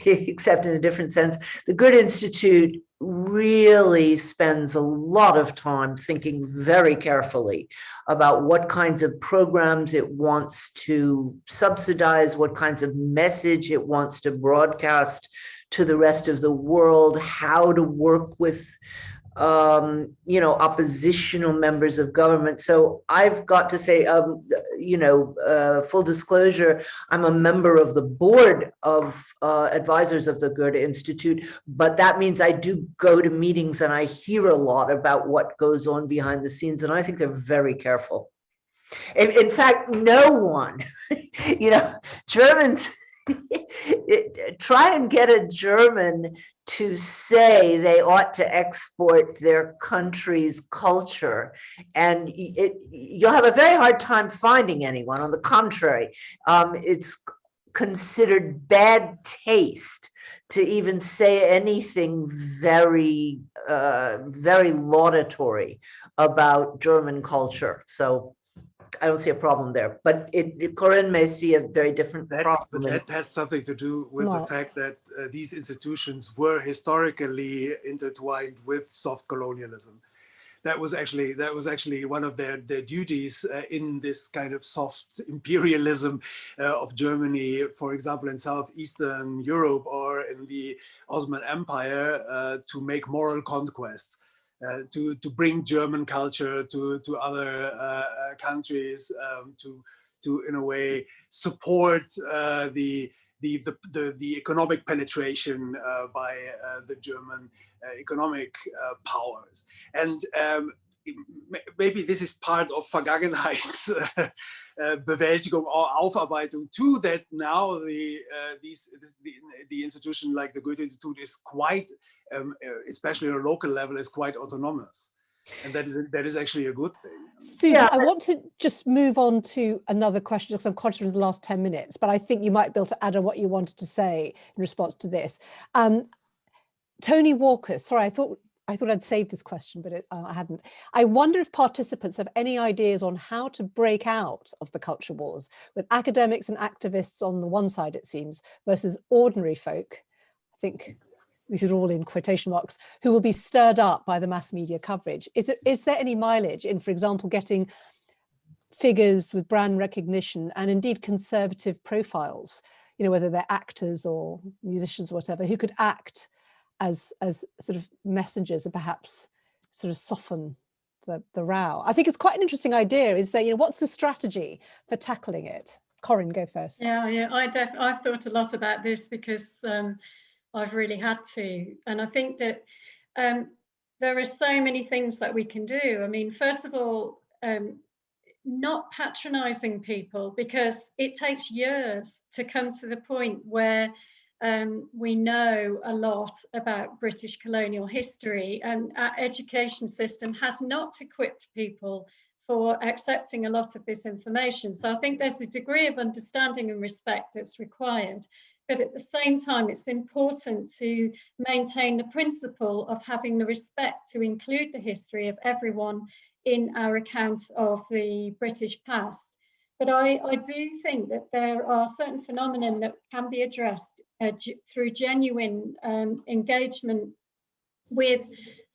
except in a different sense. The Goethe Institute really spends a lot of time thinking very carefully about what kinds of programs it wants to subsidize, what kinds of message it wants to broadcast to the rest of the world, how to work with oppositional members of government. So I've got to say, full disclosure, I'm a member of the board of advisors of the Goethe Institute, but that means I do go to meetings and I hear a lot about what goes on behind the scenes, and I think they're very careful. In fact, no one, Germans, try and get a German to say they ought to export their country's culture, and you'll have a very hard time finding anyone. On the contrary, it's considered bad taste to even say anything very, very laudatory about German culture. So I don't see a problem there, but Coryn may see a very different problem. But that has something to do with the fact that these institutions were historically intertwined with soft colonialism. That was actually one of their duties in this kind of soft imperialism of Germany, for example, in southeastern Europe or in the Ottoman Empire, to make moral conquests. To bring German culture to other countries, to in a way support the economic penetration by the German economic powers. And maybe this is part of Vergangenheitsbewältigung or Aufarbeitung too, that now the institution like the Goethe Institute is quite, especially at a local level, is quite autonomous. And that is actually a good thing. Susan, I want to just move on to another question because I'm conscious of the last 10 minutes, but I think you might be able to add on what you wanted to say in response to this. Tony Walker, sorry, I thought I'd saved this question, but I hadn't. I wonder if participants have any ideas on how to break out of the culture wars with academics and activists on the one side, it seems, versus ordinary folk. I think this is all in quotation marks, who will be stirred up by the mass media coverage. Is there any mileage in, for example, getting figures with brand recognition and indeed conservative profiles, whether they're actors or musicians or whatever, who could act as sort of messengers and perhaps sort of soften the row? I think it's quite an interesting idea. Is that, what's the strategy for tackling it? Coryn, go first. Yeah, I've thought a lot about this because I've really had to, and I think that there are so many things that we can do. I mean, first of all, not patronizing people, because it takes years to come to the point where we know a lot about British colonial history, and our education system has not equipped people for accepting a lot of this information. So I think there's a degree of understanding and respect that's required. But at the same time, it's important to maintain the principle of having the respect to include the history of everyone in our account of the British past. But I do think that there are certain phenomena that can be addressed through genuine engagement with,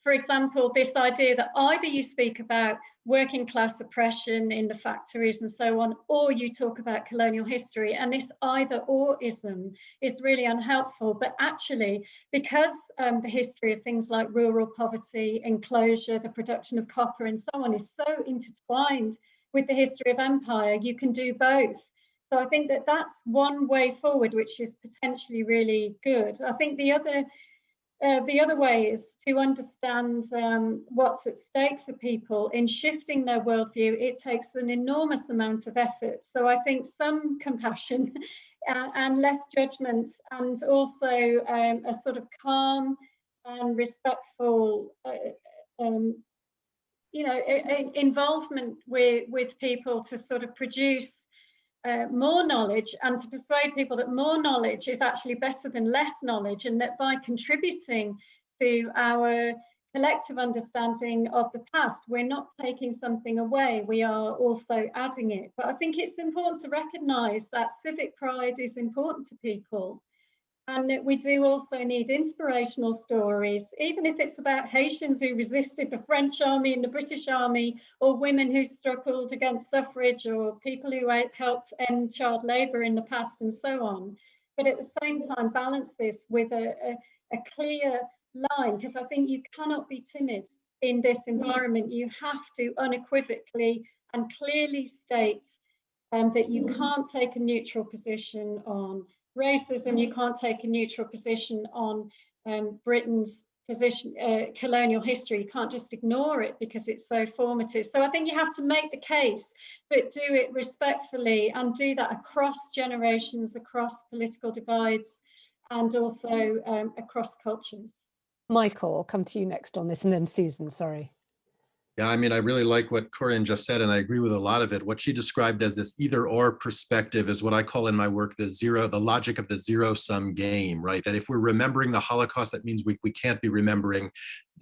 for example, this idea that either you speak about working class oppression in the factories and so on, or you talk about colonial history, and this either orism is really unhelpful. But actually, because the history of things like rural poverty, enclosure, the production of copper and so on is so intertwined with the history of empire, you can do both. So I think that that's one way forward, which is potentially really good. I think the other the other way is to understand what's at stake for people in shifting their worldview. It takes an enormous amount of effort. So I think some compassion and less judgment, and also a sort of calm and respectful, involvement with people to sort of produce more knowledge, and to persuade people that more knowledge is actually better than less knowledge, and that by contributing to our collective understanding of the past, we're not taking something away, we are also adding it. But I think it's important to recognise that civic pride is important to people, and that we do also need inspirational stories, even if it's about Haitians who resisted the French army and the British army, or women who struggled against suffrage, or people who helped end child labour in the past, and so on. But at the same time, balance this with a clear line, because I think you cannot be timid in this environment. You have to unequivocally and clearly state that you can't take a neutral position on racism, you can't take a neutral position on Britain's position, colonial history. You can't just ignore it because it's so formative. So I think you have to make the case, but do it respectfully, and do that across generations, across political divides, and also across cultures. Michael, I'll come to you next on this, and then Susan, sorry. Yeah, I mean, I really like what Coryn just said, and I agree with a lot of it. What she described as this either-or perspective is what I call in my work the logic of the zero-sum game, right? That if we're remembering the Holocaust, that means we can't be remembering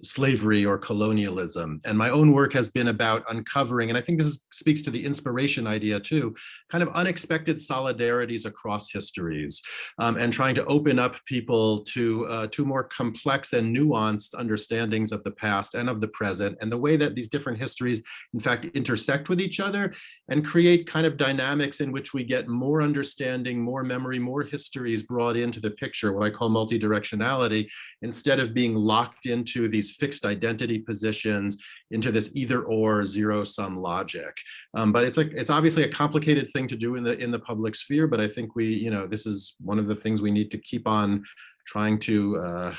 slavery or colonialism. And my own work has been about uncovering, and I think this speaks to the inspiration idea too, kind of unexpected solidarities across histories, and trying to open up people to more complex and nuanced understandings of the past and of the present, and the way that these different histories in fact intersect with each other and create kind of dynamics in which we get more understanding, more memory, more histories brought into the picture, what I call multidirectionality, instead of being locked into these fixed identity positions, into this either or zero-sum logic. But it's obviously a complicated thing to do in the public sphere, but I think this is one of the things we need to keep on trying to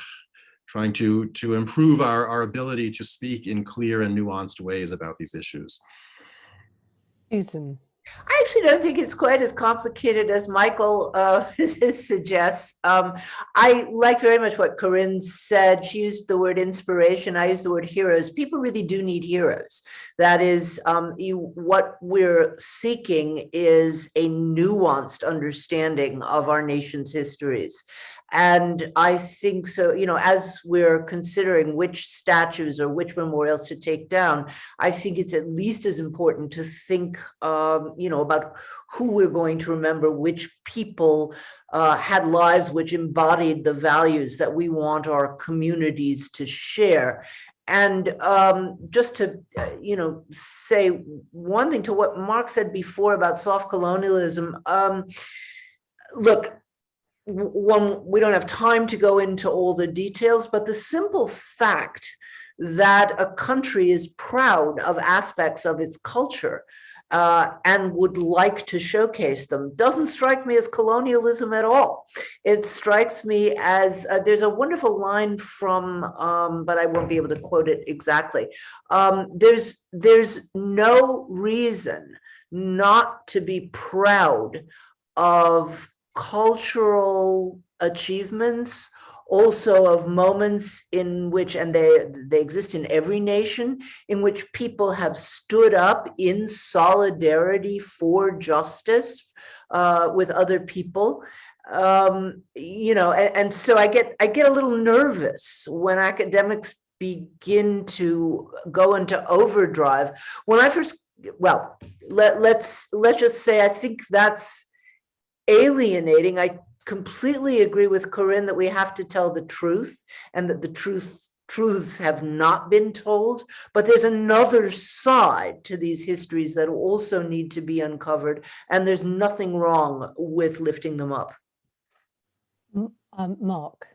improve our ability to speak in clear and nuanced ways about these issues. Susan. I actually don't think it's quite as complicated as Michael suggests. I liked very much what Coryn said. She used the word inspiration. I used the word heroes. People really do need heroes. That is, what we're seeking is a nuanced understanding of our nation's histories. And I think so, as we're considering which statues or which memorials to take down, I think it's at least as important to think, about who we're going to remember, which people had lives which embodied the values that we want our communities to share. And just to, say one thing to what Mark said before about soft colonialism, look, we don't have time to go into all the details, but the simple fact that a country is proud of aspects of its culture and would like to showcase them doesn't strike me as colonialism at all. It strikes me as, there's a wonderful line from, but I won't be able to quote it exactly. There's no reason not to be proud of cultural achievements, also of moments in which, and they exist in every nation, in which people have stood up in solidarity for justice with other people. And so I get a little nervous when academics begin to go into overdrive. When I first, well, let's just say I think that's alienating. I completely agree with Coryn that we have to tell the truth, and that the truths have not been told, but there's another side to these histories that also need to be uncovered, and there's nothing wrong with lifting them up. Mark.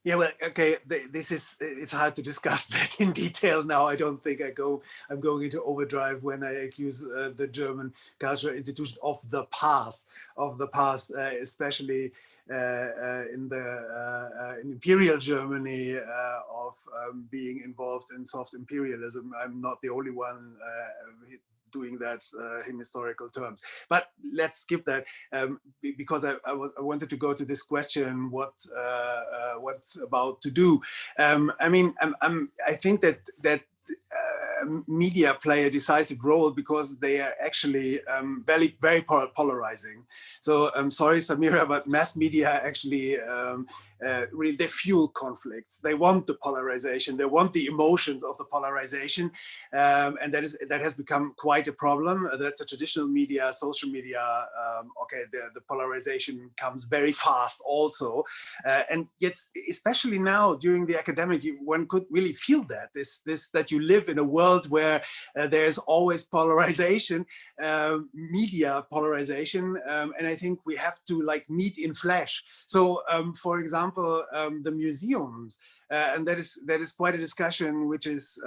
Yeah, well, okay, it's hard to discuss that in detail now. I don't think I'm going into overdrive when I accuse the German cultural institution of the past, especially in Imperial Germany, of being involved in soft imperialism. I'm not the only one doing that in historical terms. But let's skip that because I wanted to go to this question: what's about to do? I mean, I think that media play a decisive role because they are actually very polarizing. So I'm sorry, Samira, but mass media actually really, they fuel conflicts. They want the polarization. They want the emotions of the polarization, and that has become quite a problem. That's a traditional media, social media. Okay, the polarization comes very fast also, and yet, especially now during the academic, one could really feel that that you live in a world where there's always polarization, media polarization, and I think we have to like meet in flesh. So, for example, the museums, and that is quite a discussion which is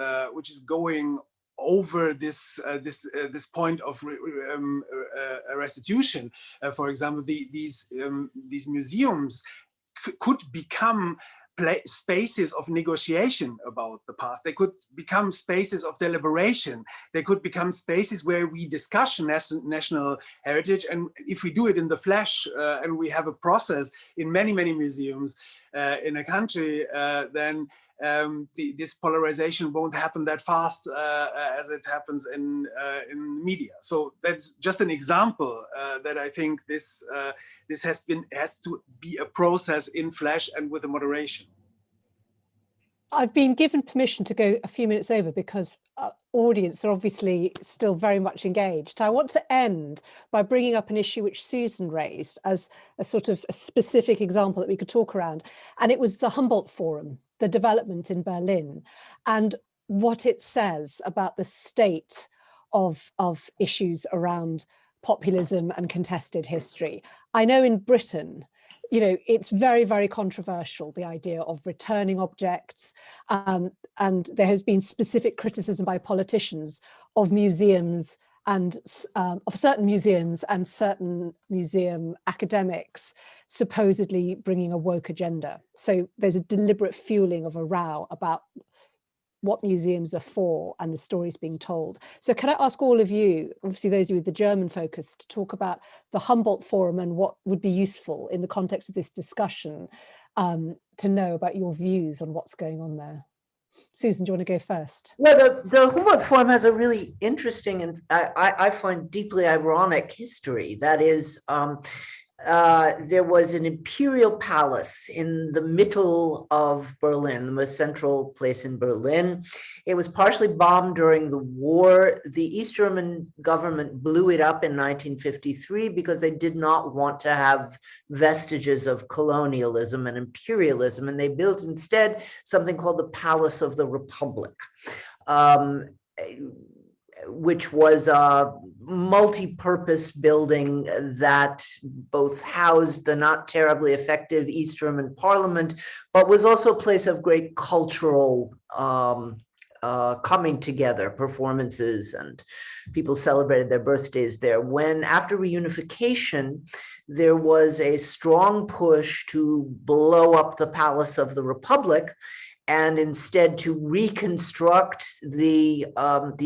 going over this point of restitution. For example, these museums could become spaces of negotiation about the past. They could become spaces of deliberation. They could become spaces where we discuss national heritage. And if we do it in the flesh, and we have a process in many museums in a country, then this polarization won't happen that fast as it happens in media. So that's just an example that I think this has to be a process in flesh and with a moderation. I've been given permission to go a few minutes over because audience are obviously still very much engaged. I want to end by bringing up an issue which Susan raised as a sort of a specific example that we could talk around. And it was the Humboldt Forum, the development in Berlin, and what it says about the state of issues around populism and contested history. I know in Britain, you know, it's very controversial, the idea of returning objects, and there has been specific criticism by politicians of museums and of certain museums and certain museum academics supposedly bringing a woke agenda. So there's a deliberate fueling of a row about what museums are for and the stories being told. So can I ask all of you, obviously those of you with the German focus, to talk about the Humboldt Forum and what would be useful in the context of this discussion to know about your views on what's going on there. Susan, do you want to go first? Well, the Humboldt Forum has a really interesting and I find deeply ironic history. That is, there was an imperial palace in the middle of Berlin, the most central place in Berlin. It was partially bombed during the war. The East German government blew it up in 1953 because they did not want to have vestiges of colonialism and imperialism, and they built instead something called the Palace of the Republic, which was a multi-purpose building that both housed the not terribly effective East German parliament, but was also a place of great cultural coming together, performances, and people celebrated their birthdays there. When, after reunification, there was a strong push to blow up the Palace of the Republic and instead to reconstruct the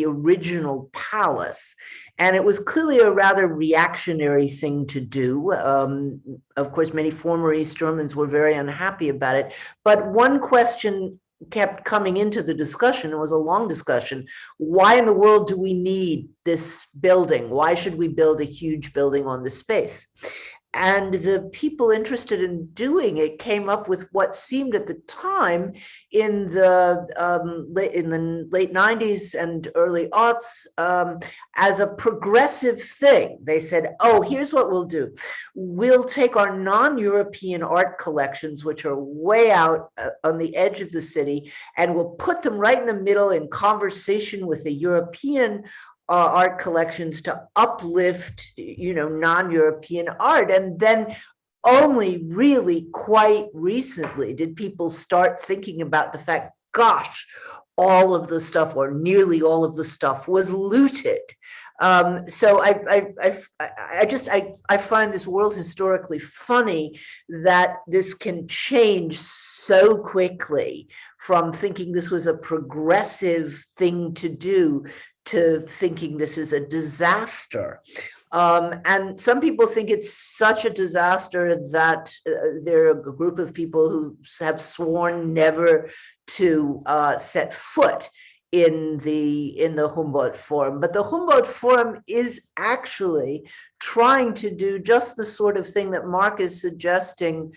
original palace. And it was clearly a rather reactionary thing to do. Of course, many former East Germans were very unhappy about it. But one question kept coming into the discussion. It was a long discussion. Why in the world do we need this building? Why should we build a huge building on this space? And the people interested in doing it came up with what seemed at the time in the late 90s and early aughts as a progressive thing. They said, oh, here's what we'll do. We'll take our non-European art collections, which are way out on the edge of the city, and we'll put them right in the middle in conversation with the European art collections to uplift, non-European art. And then only really quite recently did people start thinking about the fact, gosh, all of the stuff or nearly all of the stuff was looted. So I find this world historically funny that this can change so quickly from thinking this was a progressive thing to do to thinking this is a disaster. And some people think it's such a disaster that there are a group of people who have sworn never to set foot in the Humboldt Forum. But the Humboldt Forum is actually trying to do just the sort of thing that Mark is suggesting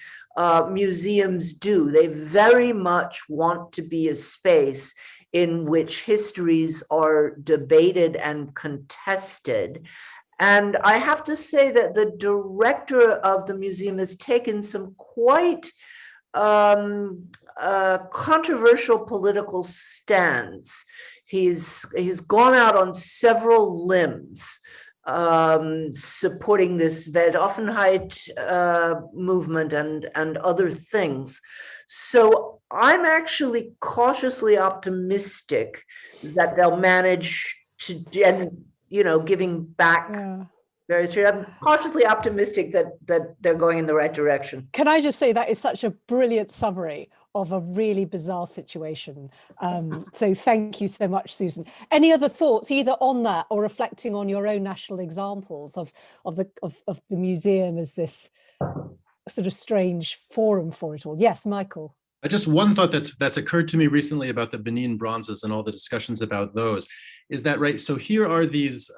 museums do. They very much want to be a space in which histories are debated and contested. And I have to say that the director of the museum has taken some quite controversial political stands. He's gone out on several limbs supporting this Weltoffenheit movement and other things. So I'm actually cautiously optimistic that they'll manage to, and giving back. Yeah. I'm cautiously optimistic that they're going in the right direction. Can I just say that is such a brilliant summary of a really bizarre situation. So thank you so much, Susan. Any other thoughts either on that or reflecting on your own national examples of the museum as this sort of strange forum for it all? Yes, Michael. Just one thought that's occurred to me recently about the Benin Bronzes and all the discussions about those is that, right, so here are these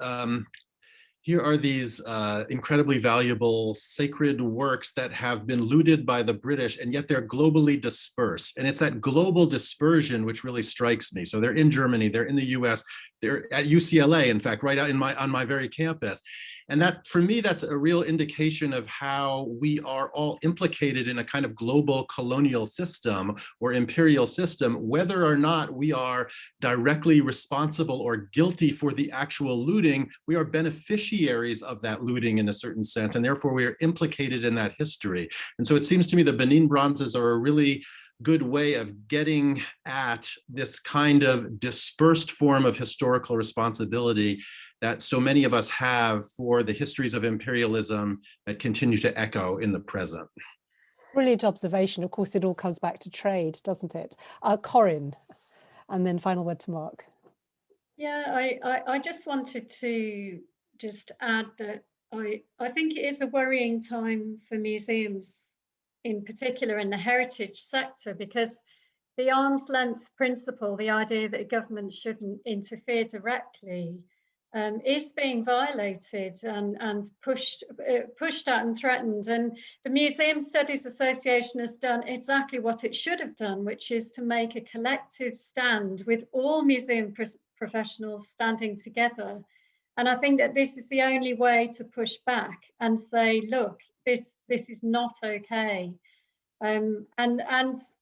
incredibly valuable sacred works that have been looted by the British, and yet they're globally dispersed. And it's that global dispersion which really strikes me. So they're in Germany, they're in the US, they're at UCLA, in fact, right out on my very campus. And that, for me, that's a real indication of how we are all implicated in a kind of global colonial system or imperial system, whether or not we are directly responsible or guilty for the actual looting. We are beneficiaries of that looting in a certain sense, and therefore we are implicated in that history. And so it seems to me the Benin Bronzes are a really good way of getting at this kind of dispersed form of historical responsibility that so many of us have for the histories of imperialism that continue to echo in the present. Brilliant observation. Of course, it all comes back to trade, doesn't it? Coryn, and then final word to Mark. Yeah, I just wanted to just add that I think it is a worrying time for museums, in particular in the heritage sector, because the arm's length principle, the idea that a government shouldn't interfere directly, is being violated and pushed out and threatened. And the Museum Studies Association has done exactly what it should have done, which is to make a collective stand with all museum professionals standing together. And I think that this is the only way to push back and say, look, this is not okay. And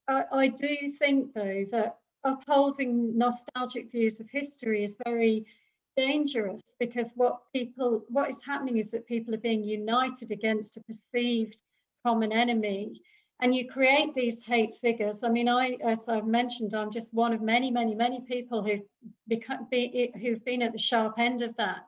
I do think, though, that upholding nostalgic views of history is very dangerous, because what is happening is that people are being united against a perceived common enemy, and you create these hate figures. I mean, as I've mentioned, I'm just one of many people who've been at the sharp end of that,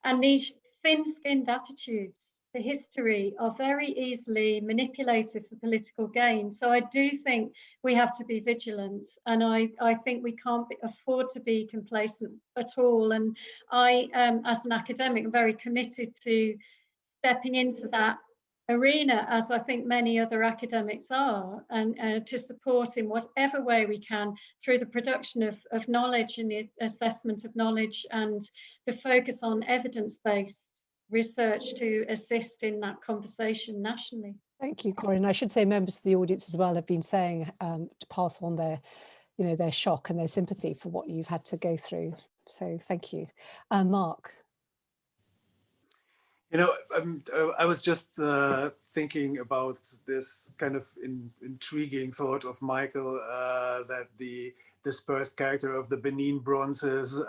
and these thin-skinned attitudes to history are very easily manipulated for political gain. So I do think we have to be vigilant, and I think we can't afford to be complacent at all. And I, as an academic, am very committed to stepping into that arena, as I think many other academics are, and to support in whatever way we can through the production of knowledge and the assessment of knowledge, and the focus on evidence-based research to assist in that conversation nationally. Thank you, Coryn. I should say members of the audience as well have been saying to pass on their shock and their sympathy for what you've had to go through. So thank you. Mark. I was just thinking about this kind of intriguing thought of Michael, that the dispersed character of the Benin Bronzes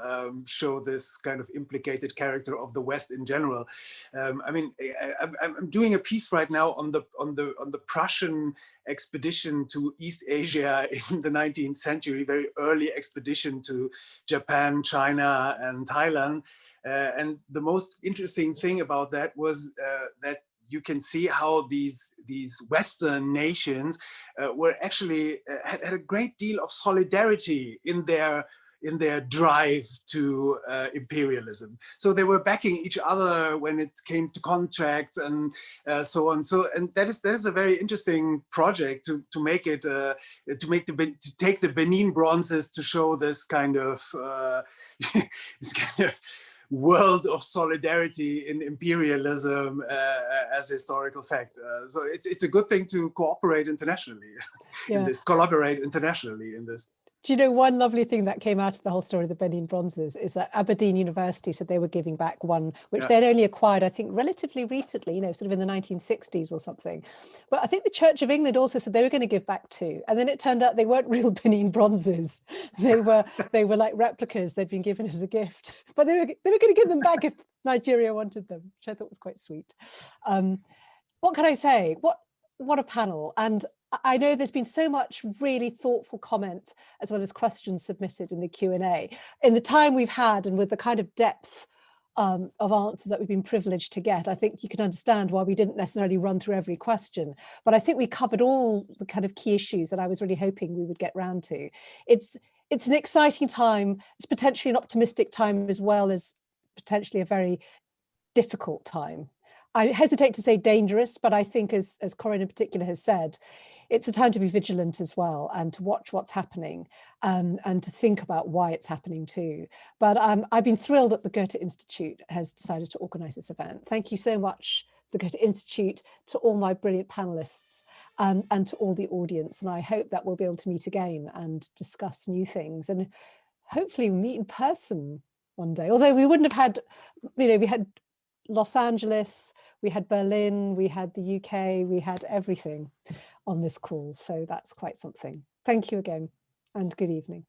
show this kind of implicated character of the West in general. I mean, I'm doing a piece right now on the Prussian expedition to East Asia in the 19th century, very early expedition to Japan, China, and Thailand. And the most interesting thing about that was that you can see how these Western nations were actually had a great deal of solidarity in their drive to imperialism. So they were backing each other when it came to contracts and so on. So, and that is a very interesting project to make it to take the Benin Bronzes to show this kind of world of solidarity in imperialism as a historical fact. So it's a good thing to cooperate internationally in this, collaborate internationally in this. Do you know one lovely thing that came out of the whole story of the Benin Bronzes is that Aberdeen University said they were giving back one, which they'd only acquired, I think, relatively recently, you know, sort of in the 1960s or something. But I think the Church of England also said they were going to give back two. And then it turned out they weren't real Benin Bronzes. They were like replicas they'd been given as a gift. But they were going to give them back if Nigeria wanted them, which I thought was quite sweet. What can I say? What a panel. And I know there's been so much really thoughtful comment as well as questions submitted in the Q&A. In the time we've had and with the kind of depth of answers that we've been privileged to get, I think you can understand why we didn't necessarily run through every question. But I think we covered all the kind of key issues that I was really hoping we would get round to. It's an exciting time. It's potentially an optimistic time as well as potentially a very difficult time. I hesitate to say dangerous, but I think as Coryn in particular has said, it's a time to be vigilant as well and to watch what's happening and to think about why it's happening too. But I've been thrilled that the Goethe Institute has decided to organise this event. Thank you so much, the Goethe Institute, to all my brilliant panellists and to all the audience. And I hope that we'll be able to meet again and discuss new things and hopefully meet in person one day. Although we wouldn't have had, you know, we had Los Angeles, we had Berlin, we had the UK, we had everything on this call. So that's quite something. Thank you again and good evening.